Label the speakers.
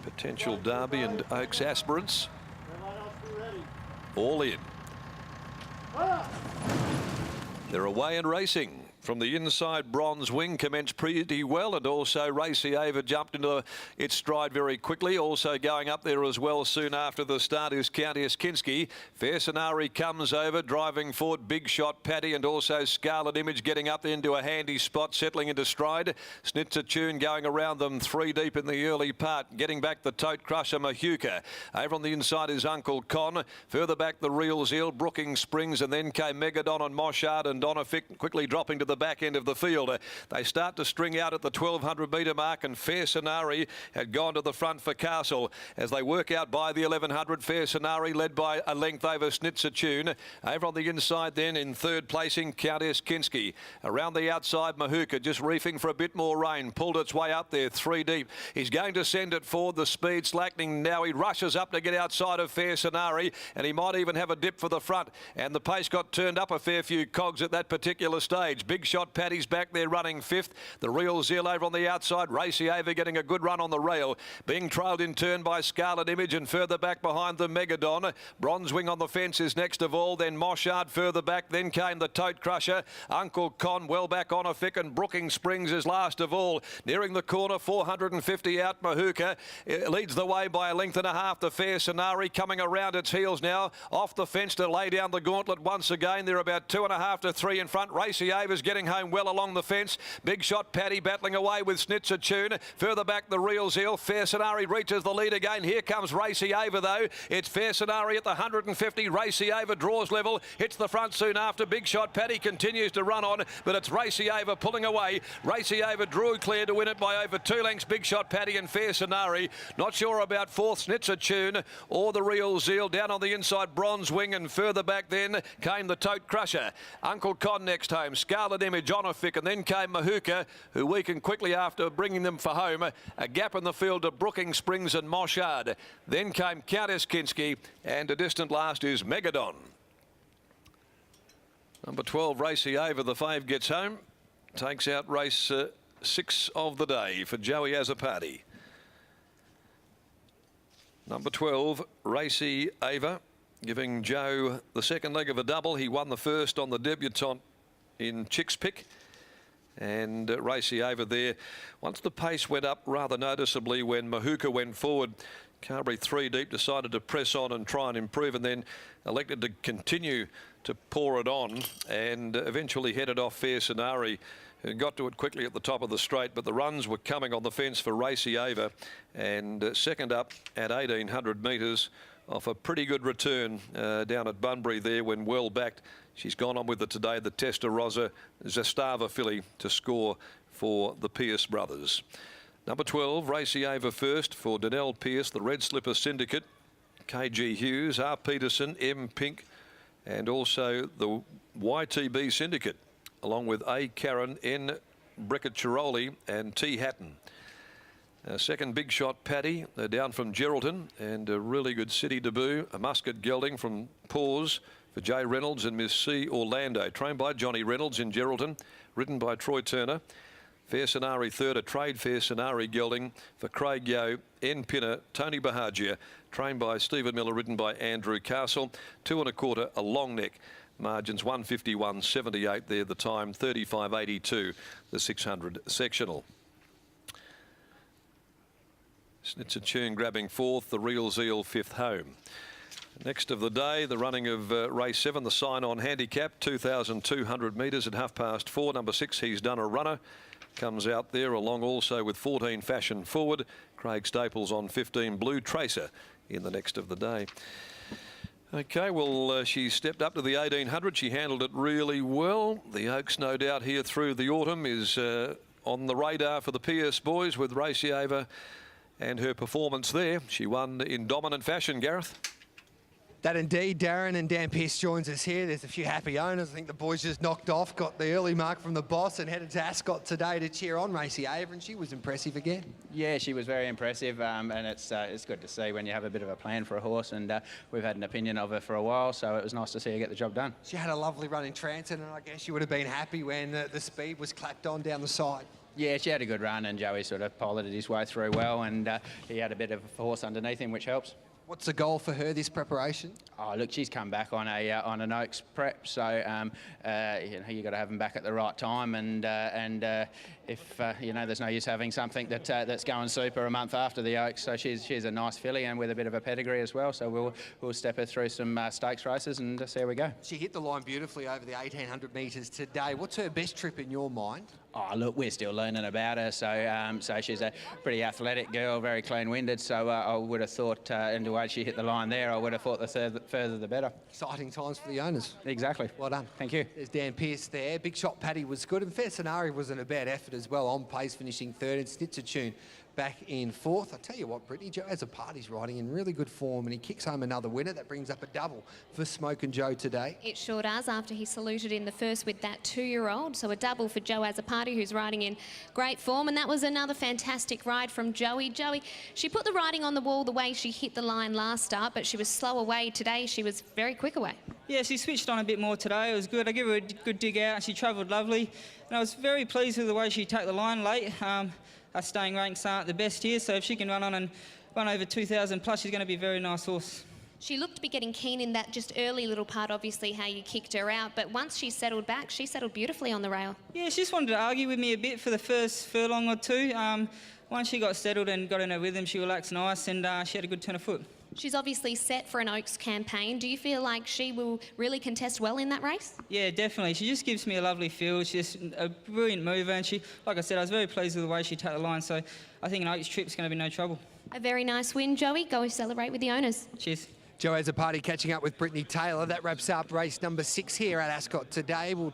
Speaker 1: Potential Derby and Oaks aspirants. All in. They're away and racing. From the inside, Bronze Wing commenced pretty well, and also Racy Ava jumped into its stride very quickly. Also going up there as well soon after the start is Countess Kinski. Fair Scenari comes over, driving forward Big Shot Paddy, and also Scarlet Image getting up there into a handy spot, settling into stride. Snitzer Tune going around them 3 deep in the early part. Getting back the Tote Crusher Mahuka. Over on the inside is Uncle Con. Further back the Real Zeal, Brookings Springs, and then came Megadon and Moshard and Donafic quickly dropping to the back end of the field. They start to string out at the 1200 metre mark, and Fair Scenari had gone to the front for Castle as they work out by the 1100. Fair Scenari led by a length over Snitzer Tune. Over on the inside then in third placing Countess Kinski. Around the outside Mahuka just reefing for a bit more rain, pulled its way up there 3 deep. He's going to send it forward, the speed slackening now. He rushes up to get outside of Fair Scenari, and he might even have a dip for the front, and the pace got turned up a fair few cogs at that particular stage. Big Shot Paddy's back there running 5th. The Real Zeal over on the outside. Racy Ava getting a good run on the rail, being trailed in turn by Scarlet Image, and further back behind the Megadon. Bronze Wing on the fence is next of all, then Moshard further back, then came the Tote Crusher. Uncle Con well back on a Fick, and Brookings Springs is last of all. Nearing the corner, 450 out Mahuka. It leads the way by a length and a half. The Fair Scenari coming around its heels now, off the fence to lay down the gauntlet once again. They're about 2.5 to 3 in front. Racy Ava's getting home well along the fence. Big Shot Paddy battling away with Snitzer Tune. Further back the Real Zeal. Fair Scenari reaches the lead again. Here comes Racy Ava though. It's Fair Scenari at the 150. Racy Ava draws level, hits the front soon after. Big Shot Paddy continues to run on, but it's Racy Ava pulling away. Racy Ava drew clear to win it by over 2 lengths. Big Shot Paddy and Fair Scenari. Not sure about 4th Snitzer Tune or the Real Zeal. Down on the inside Bronze Wing, and further back then came the Tote Crusher. Uncle Con next home. Scarlet Image on a Fick, and then came Mahuka, who weakened quickly after bringing them for home. A gap in the field to Brookings Springs and Moshard. Then came Countess Kinski, and a distant last is Megadon. Number 12, Racy Ava, the fave, gets home. Takes out race 6 of the day for Joey Azapati. Number 12, Racy Ava, giving Joe the second leg of a double. He won the first on the debutante in Chicks Pick. And Racy Ava there. Once the pace went up rather noticeably when Mahuka went forward, Carberry 3 deep decided to press on and try and improve, and then elected to continue to pour it on, and eventually headed off Fair Scenari, who got to it quickly at the top of the straight, but the runs were coming on the fence for Racy Ava, and second up at 1800 metres off a pretty good return down at Bunbury there when well backed. She's gone on with it today, the Testarossa Zastava filly, to score for the Pierce brothers. Number 12, Racy Ava first for Danelle Pierce, the Red Slipper Syndicate, KG Hughes, R. Peterson, M. Pink, and also the YTB Syndicate, along with A. Karen, N. Breckett-Chiroli, and T. Hatton. Second, Big Shot Paddy, down from Geraldton, and a really good city debut, a musket gelding from Paws for Jay Reynolds and Miss C. Orlando, trained by Johnny Reynolds in Geraldton, ridden by Troy Turner. Fair Scenari third, a Trade Fair Scenari gelding for Craig Yeo, N. Pinner, Tony Bahagia, trained by Stephen Miller, ridden by Andrew Castle. 2 1/4, a long neck. Margins 151.78 there, the time 35.82, the 600 sectional. Snitzer Tune grabbing 4th, the Real Zeal 5th home. Next of the day, the running of race 7, the sign-on handicap, 2,200 metres at 4:30. Number 6, He's Done a Runner, comes out there along also with 14 Fashion Forward. Craig Staples on 15, Blue Tracer in the next of the day. Okay, well, she stepped up to the 1800. She handled it really well. The Oaks, no doubt, here through the autumn is on the radar for the Pierce boys with Racy Ava and her performance there. She won in dominant fashion, Gareth.
Speaker 2: That indeed, Darren, and Dan Pearce joins us here. There's a few happy owners. I think the boys just knocked off, got the early mark from the boss, and headed to Ascot today to cheer on Racy Ava, and she was impressive again.
Speaker 3: Yeah, she was very impressive, and it's good to see when you have a bit of a plan for a horse, and we've had an opinion of her for a while, so it was nice to see her get the job done.
Speaker 2: She had a lovely run in Transit, and I guess you would have been happy when the speed was clapped on down the side.
Speaker 3: Yeah, she had a good run, and Joey sort of piloted his way through well, and he had a bit of a horse underneath him, which helps.
Speaker 2: What's the goal for her this preparation?
Speaker 3: Oh, look, she's come back on an Oaks prep, so you got to have them back at the right time, and if there's no use having something that's going super a month after the Oaks. So she's a nice filly and with a bit of a pedigree as well. So we'll step her through some stakes races and see how we go.
Speaker 2: She hit the line beautifully over the 1800 metres today. What's her best trip in your mind?
Speaker 3: Oh, look, we're still learning about her. So she's a pretty athletic girl, very clean-winded. So I would have thought, and the way she hit the line there, I would have thought the further the better.
Speaker 2: Exciting times for the owners.
Speaker 3: Exactly.
Speaker 2: Well done.
Speaker 3: Thank you.
Speaker 2: There's Dan Pearce there. Big Shot Paddy was good, and Fair Scenario wasn't a bad effort as well. On pace, finishing third, and Snitzer Tune back in fourth. I tell you what, Brittany, Joe has a party's riding in really good form, and he kicks home another winner. That brings up a double for Smoke and Joe today.
Speaker 4: It sure does, after he saluted in the first with that 2-year-old. So a double for Joe as a party, who's riding in great form. And that was another fantastic ride from Joey. Joey, she put the riding on the wall the way she hit the line last start, but she was slow away today. She was very quick away.
Speaker 5: Yeah, she switched on a bit more today. It was good. I gave her a good dig out, and she travelled lovely. And I was very pleased with the way she took the line late. Our staying ranks aren't the best here, so if she can run on and run over 2,000 plus, she's going to be a very nice horse.
Speaker 4: She looked to be getting keen in that just early little part, obviously, how you kicked her out. But once she settled back, she settled beautifully on the rail.
Speaker 5: Yeah, she just wanted to argue with me a bit for the first furlong or two. Once she got settled and got in her rhythm, she relaxed nice, and she had a good turn of foot.
Speaker 4: She's obviously set for an Oaks campaign. Do you feel like she will really contest well in that race?
Speaker 5: Yeah, definitely. She just gives me a lovely feel. She's just a brilliant mover, and she, like I said, I was very pleased with the way she took the line, so I think an Oaks trip's going to be no trouble.
Speaker 4: A very nice win, Joey. Go celebrate with the owners.
Speaker 5: Cheers.
Speaker 2: Joe has a party catching up with Brittany Taylor. That wraps up race number 6 here at Ascot today. We'll